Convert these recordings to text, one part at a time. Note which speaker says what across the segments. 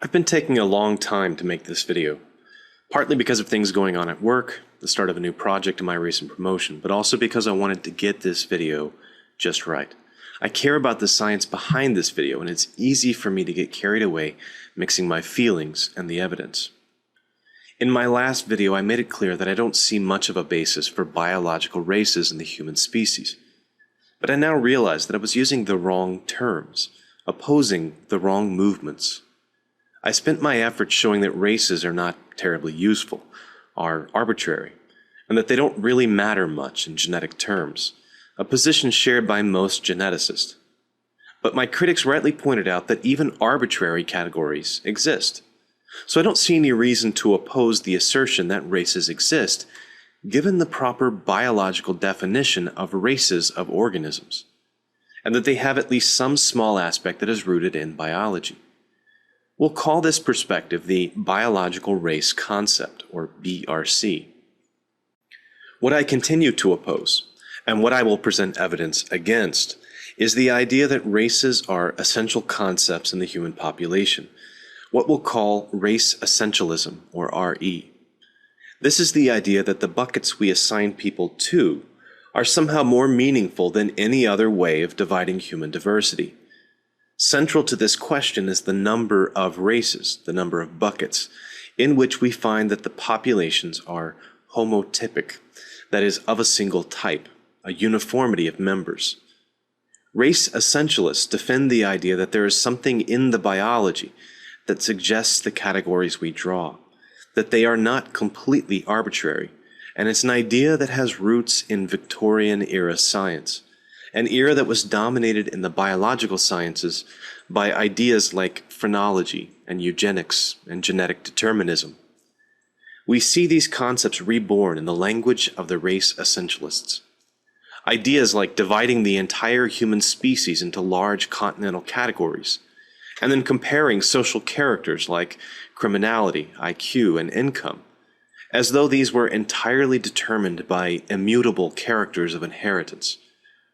Speaker 1: I've been taking a long time to make this video, partly because of things going on at work, the start of a new project and my recent promotion, but also because I wanted to get this video just right. I care about the science behind this video, and it's easy for me to get carried away mixing my feelings and the evidence. In my last video, I made it clear that I don't see much of a basis for biological races in the human species. But I now realize that I was using the wrong terms, opposing the wrong movements. I spent my efforts showing that races are not terribly useful, are arbitrary, and that they don't really matter much in genetic terms, a position shared by most geneticists. But my critics rightly pointed out that even arbitrary categories exist. So I don't see any reason to oppose the assertion that races exist, given the proper biological definition of races of organisms, and that they have at least some small aspect that is rooted in biology. We'll call this perspective the biological race concept, or BRC. What I continue to oppose, and what I will present evidence against, is the idea that races are essential concepts in the human population, what we'll call race essentialism, or RE. This is the idea that the buckets we assign people to are somehow more meaningful than any other way of dividing human diversity. Central to this question is the number of races, the number of buckets, in which we find that the populations are homotypic, that is, of a single type, a uniformity of members. Race essentialists defend the idea that there is something in the biology that suggests the categories we draw, that they are not completely arbitrary, and it's an idea that has roots in Victorian-era science, an era that was dominated in the biological sciences by ideas like phrenology and eugenics and genetic determinism. We see these concepts reborn in the language of the race essentialists. Ideas like dividing the entire human species into large continental categories, and then comparing social characters like criminality, IQ, and income, as though these were entirely determined by immutable characters of inheritance,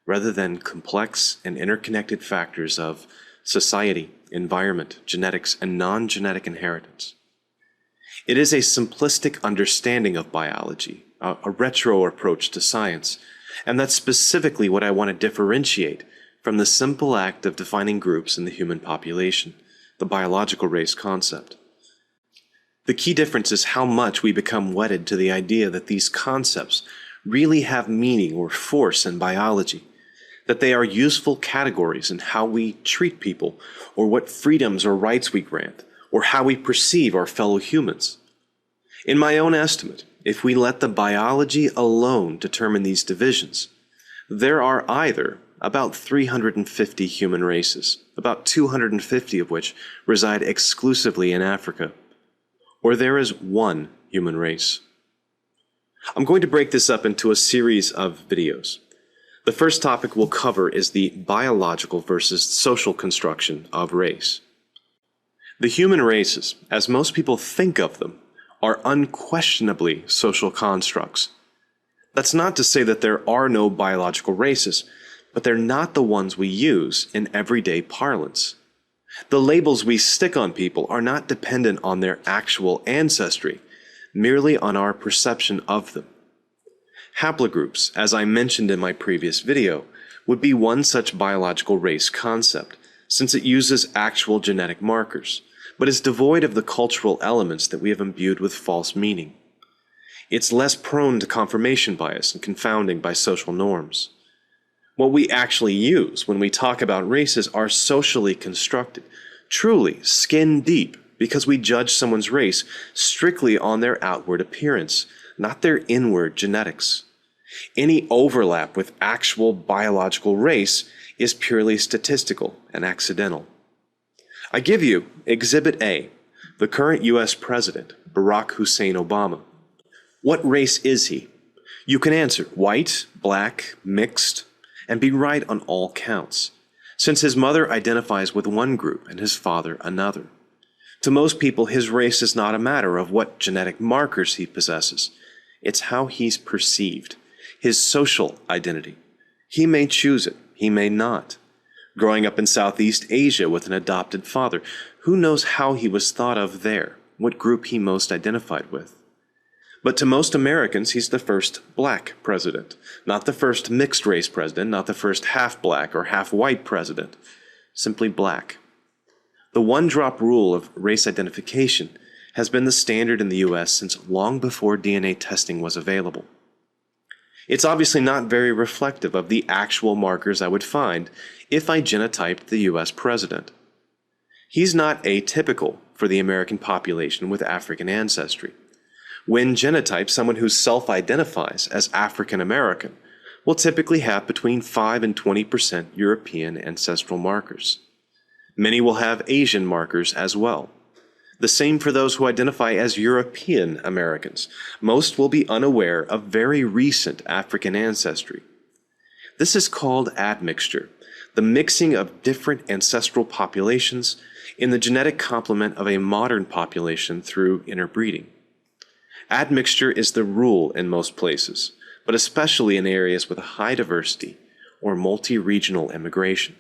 Speaker 1: rather than complex and interconnected factors of society, environment, genetics, and non-genetic inheritance. It is a simplistic understanding of biology, a retro approach to science, and that's specifically what I want to differentiate from the simple act of defining groups in the human population, the biological race concept. The key difference is how much we become wedded to the idea that these concepts really have meaning or force in biology, that they are useful categories in how we treat people, or what freedoms or rights we grant, or how we perceive our fellow humans. In my own estimate, if we let the biology alone determine these divisions, there are either about 350 human races, about 250 of which reside exclusively in Africa, or there is one human race. I'm going to break this up into a series of videos. The first topic we'll cover is the biological versus social construction of race. The human races, as most people think of them, are unquestionably social constructs. That's not to say that there are no biological races, but they're not the ones we use in everyday parlance. The labels we stick on people are not dependent on their actual ancestry, merely on our perception of them. Haplogroups, as I mentioned in my previous video, would be one such biological race concept, since it uses actual genetic markers, but is devoid of the cultural elements that we have imbued with false meaning. It's less prone to confirmation bias and confounding by social norms. What we actually use when we talk about races are socially constructed, truly skin deep, because we judge someone's race strictly on their outward appearance, not their inward genetics. Any overlap with actual biological race is purely statistical and accidental. I give you Exhibit A, the current US President, Barack Hussein Obama. What race is he? You can answer white, black, mixed, and be right on all counts, since his mother identifies with one group and his father another. To most people, his race is not a matter of what genetic markers he possesses. It's how he's perceived, his social identity. He may choose it, he may not. Growing up in Southeast Asia with an adopted father, who knows how he was thought of there, what group he most identified with. But to most Americans, he's the first black president, not the first mixed-race president, not the first half-black or half-white president, simply black. The one-drop rule of race identification has been the standard in the U.S. since long before DNA testing was available. It's obviously not very reflective of the actual markers I would find if I genotyped the U.S. president. He's not atypical for the American population with African ancestry. When genotyped, someone who self-identifies as African American will typically have between 5 and 20% European ancestral markers. Many will have Asian markers as well. The same for those who identify as European Americans. Most will be unaware of very recent African ancestry. This is called admixture, the mixing of different ancestral populations in the genetic complement of a modern population through interbreeding. Admixture is the rule in most places, but especially in areas with a high diversity or multi-regional immigration.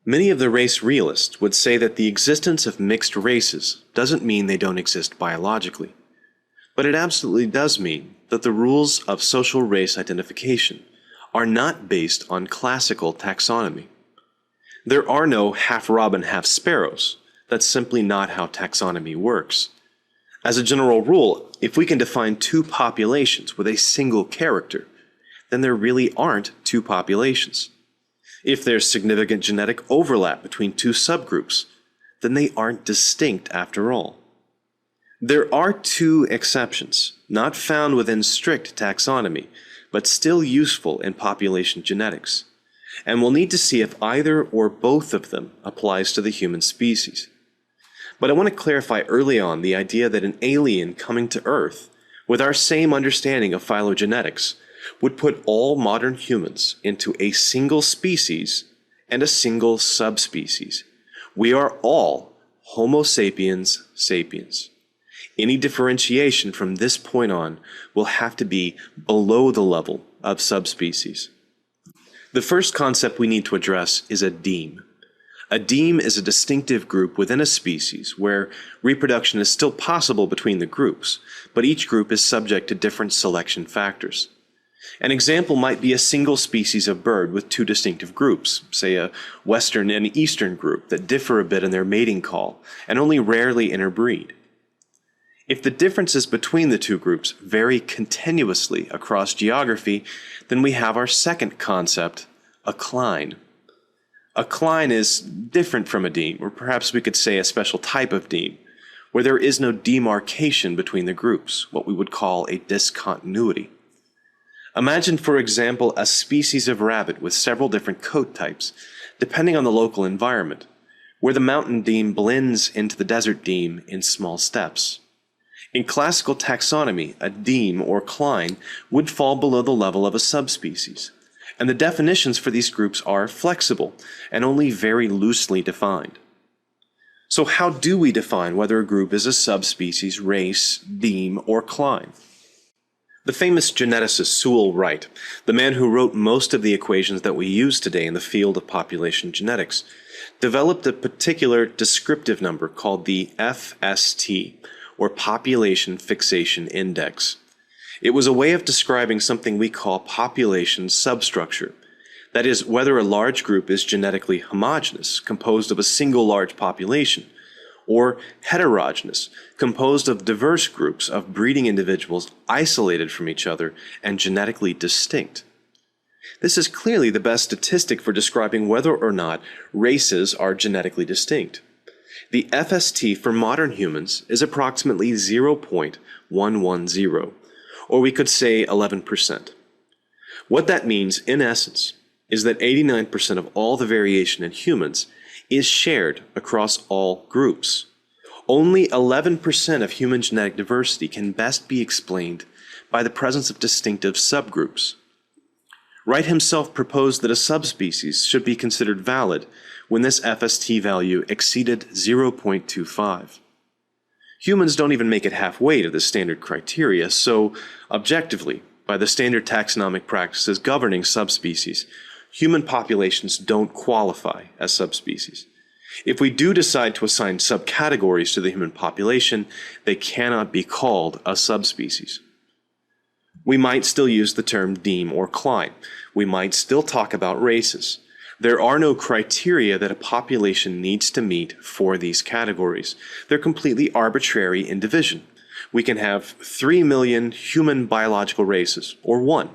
Speaker 1: Many of the race realists would say that the existence of mixed races doesn't mean they don't exist biologically, but it absolutely does mean that the rules of social race identification are not based on classical taxonomy. There are no half-robin, half-sparrows. That's simply not how taxonomy works. As a general rule, if we can define two populations with a single character, then there really aren't two populations. If there's significant genetic overlap between two subgroups, then they aren't distinct after all. There are two exceptions, not found within strict taxonomy, but still useful in population genetics, and we'll need to see if either or both of them applies to the human species. But I want to clarify early on the idea that an alien coming to Earth, with our same understanding of phylogenetics, would put all modern humans into a single species and a single subspecies. We are all Homo sapiens sapiens. Any differentiation from this point on will have to be below the level of subspecies. The first concept we need to address is a deme. A deme is a distinctive group within a species where reproduction is still possible between the groups, but each group is subject to different selection factors. An example might be a single species of bird with two distinctive groups, say a western and eastern group that differ a bit in their mating call and only rarely interbreed. If the differences between the two groups vary continuously across geography, then we have our second concept, a cline. A cline is different from a deme, or perhaps we could say a special type of deme, where there is no demarcation between the groups, what we would call a discontinuity. Imagine, for example, a species of rabbit with several different coat types, depending on the local environment, where the mountain deme blends into the desert deme in small steps. In classical taxonomy, a deme or cline would fall below the level of a subspecies, and the definitions for these groups are flexible and only very loosely defined. So how do we define whether a group is a subspecies, race, deme, or cline? The famous geneticist Sewall Wright, the man who wrote most of the equations that we use today in the field of population genetics, developed a particular descriptive number called the FST, or Population Fixation Index. It was a way of describing something we call population substructure, that is, whether a large group is genetically homogeneous, composed of a single large population, or heterogeneous, composed of diverse groups of breeding individuals isolated from each other and genetically distinct. This is clearly the best statistic for describing whether or not races are genetically distinct. The FST for modern humans is approximately 0.110, or we could say 11%. What that means, in essence, is that 89% of all the variation in humans is shared across all groups. Only 11% of human genetic diversity can best be explained by the presence of distinctive subgroups. Wright himself proposed that a subspecies should be considered valid when this FST value exceeded 0.25. Humans don't even make it halfway to the standard criteria, so objectively, by the standard taxonomic practices governing subspecies, human populations don't qualify as subspecies. If we do decide to assign subcategories to the human population, they cannot be called a subspecies. We might still use the term Deem or Klein. We might still talk about races. There are no criteria that a population needs to meet for these categories. They're completely arbitrary in division. We can have 3 million human biological races, or 1.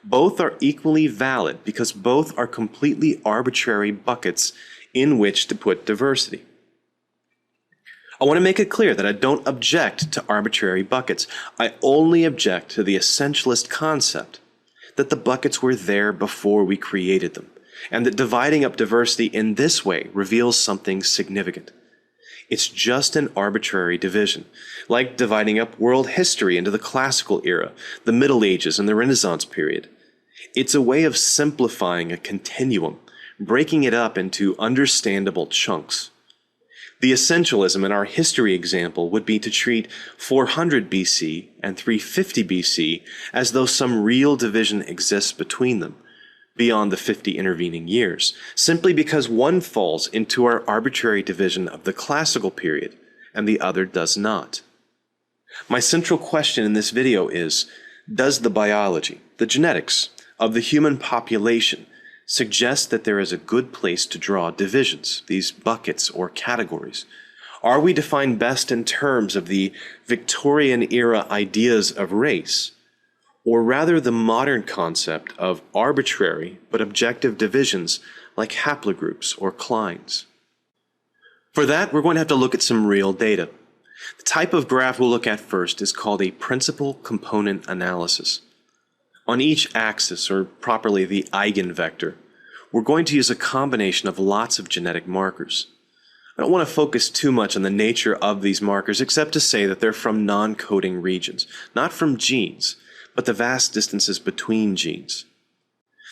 Speaker 1: Both are equally valid because both are completely arbitrary buckets in which to put diversity. I want to make it clear that I don't object to arbitrary buckets. I only object to the essentialist concept that the buckets were there before we created them, and that dividing up diversity in this way reveals something significant. It's just an arbitrary division, like dividing up world history into the classical era, the Middle Ages, and the Renaissance period. It's a way of simplifying a continuum, breaking it up into understandable chunks. The essentialism in our history example would be to treat 400 BC and 350 BC as though some real division exists between them, beyond the 50 intervening years, simply because one falls into our arbitrary division of the classical period and the other does not. My central question in this video is, does the biology, the genetics, of the human population suggest that there is a good place to draw divisions, these buckets or categories? Are we defined best in terms of the Victorian-era ideas of race, or rather the modern concept of arbitrary but objective divisions like haplogroups or Kleins? For that, we're going to have to look at some real data. The type of graph we'll look at first is called a principal component analysis. On each axis, or properly the eigenvector, we're going to use a combination of lots of genetic markers. I don't want to focus too much on the nature of these markers except to say that they're from non-coding regions, not from genes, but the vast distances between genes.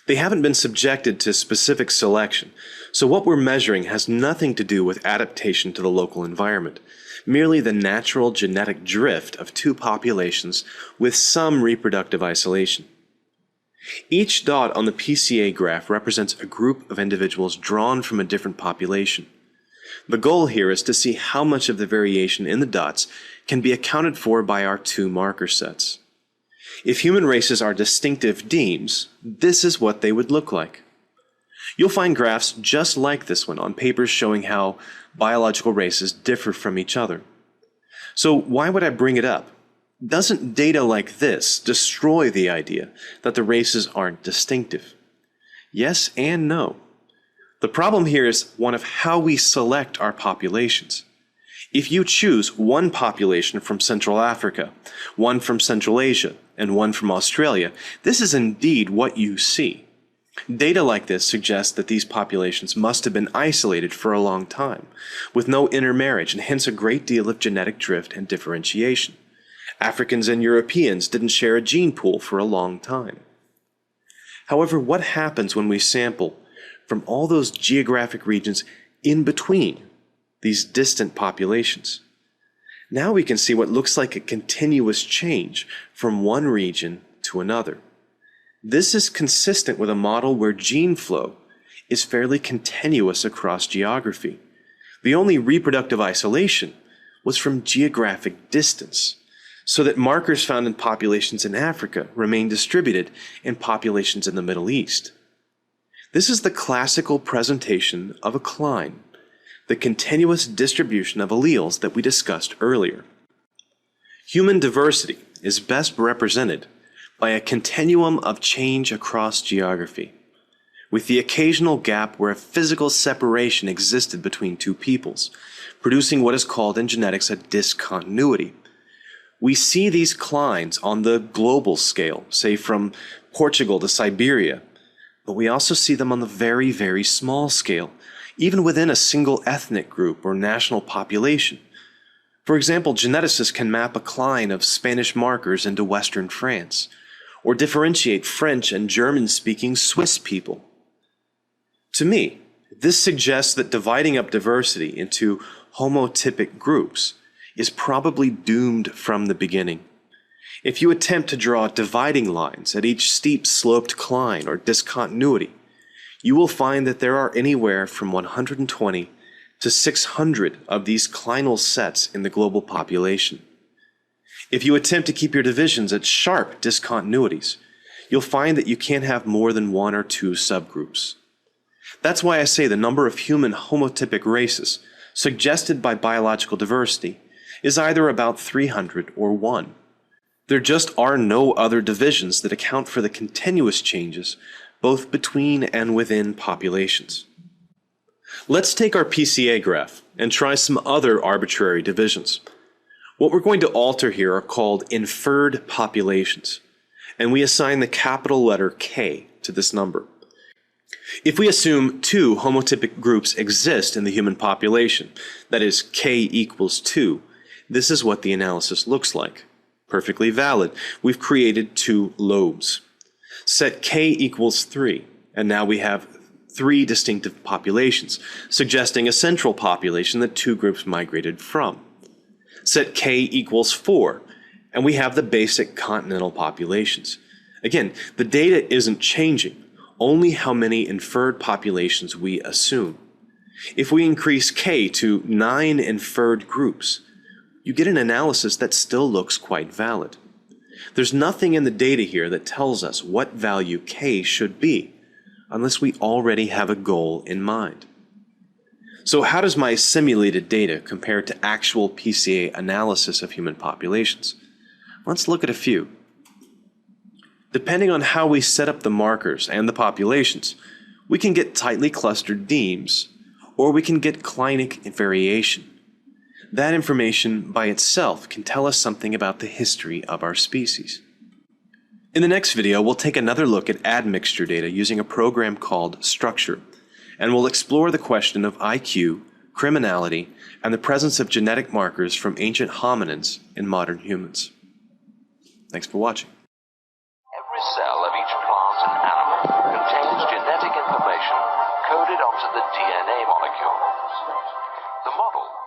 Speaker 1: They haven't been subjected to specific selection, so what we're measuring has nothing to do with adaptation to the local environment, merely the natural genetic drift of two populations with some reproductive isolation. Each dot on the PCA graph represents a group of individuals drawn from a different population. The goal here is to see how much of the variation in the dots can be accounted for by our two marker sets. If human races are distinctive Deems, this is what they would look like. You'll find graphs just like this one on papers showing how biological races differ from each other. So why would I bring it up? Doesn't data like this destroy the idea that the races aren't distinctive? Yes and no. The problem here is one of how we select our populations. If you choose one population from Central Africa, one from Central Asia, and one from Australia, this is indeed what you see. Data like this suggests that these populations must have been isolated for a long time, with no intermarriage and hence a great deal of genetic drift and differentiation. Africans and Europeans didn't share a gene pool for a long time. However, what happens when we sample from all those geographic regions in between these distant populations? Now we can see what looks like a continuous change from one region to another. This is consistent with a model where gene flow is fairly continuous across geography. The only reproductive isolation was from geographic distance, so that markers found in populations in Africa remain distributed in populations in the Middle East. This is the classical presentation of a Klein, the continuous distribution of alleles that we discussed earlier. Human diversity is best represented by a continuum of change across geography, with the occasional gap where a physical separation existed between two peoples, producing what is called in genetics a discontinuity. We see these Kleins on the global scale, say from Portugal to Siberia, but we also see them on the very, very small scale, even within a single ethnic group or national population. For example, geneticists can map a Klein of Spanish markers into Western France, or differentiate French and German-speaking Swiss people. To me, this suggests that dividing up diversity into homotypic groups is probably doomed from the beginning. If you attempt to draw dividing lines at each steep sloped Klein or discontinuity, you will find that there are anywhere from 120 to 600 of these clinal sets in the global population. If you attempt to keep your divisions at sharp discontinuities, you'll find that you can't have more than one or two subgroups. That's why I say the number of human homotypic races suggested by biological diversity is either about 300 or 1. There just are no other divisions that account for the continuous changes both between and within populations. Let's take our PCA graph and try some other arbitrary divisions. What we're going to alter here are called inferred populations, and we assign the capital letter K to this number. If we assume two homotypic groups exist in the human population, that is K equals 2, this is what the analysis looks like. Perfectly valid. We've created two lobes. Set K equals 3, and now we have 3 distinctive populations, suggesting a central population that two groups migrated from. Set K equals 4, and we have the basic continental populations. Again, the data isn't changing, only how many inferred populations we assume. If we increase K to 9 inferred groups, you get an analysis that still looks quite valid. There's nothing in the data here that tells us what value K should be, unless we already have a goal in mind. So how does my simulated data compare to actual PCA analysis of human populations? Let's look at a few. Depending on how we set up the markers and the populations, we can get tightly clustered demes, or we can get clinic variation. That information by itself can tell us something about the history of our species. In the next video, we'll take another look at admixture data using a program called Structure, and we'll explore the question of IQ, criminality, and the presence of genetic markers from ancient hominins in modern humans. Thanks for watching.
Speaker 2: Every cell of each plant and animal contains genetic information coded onto the DNA molecules. The model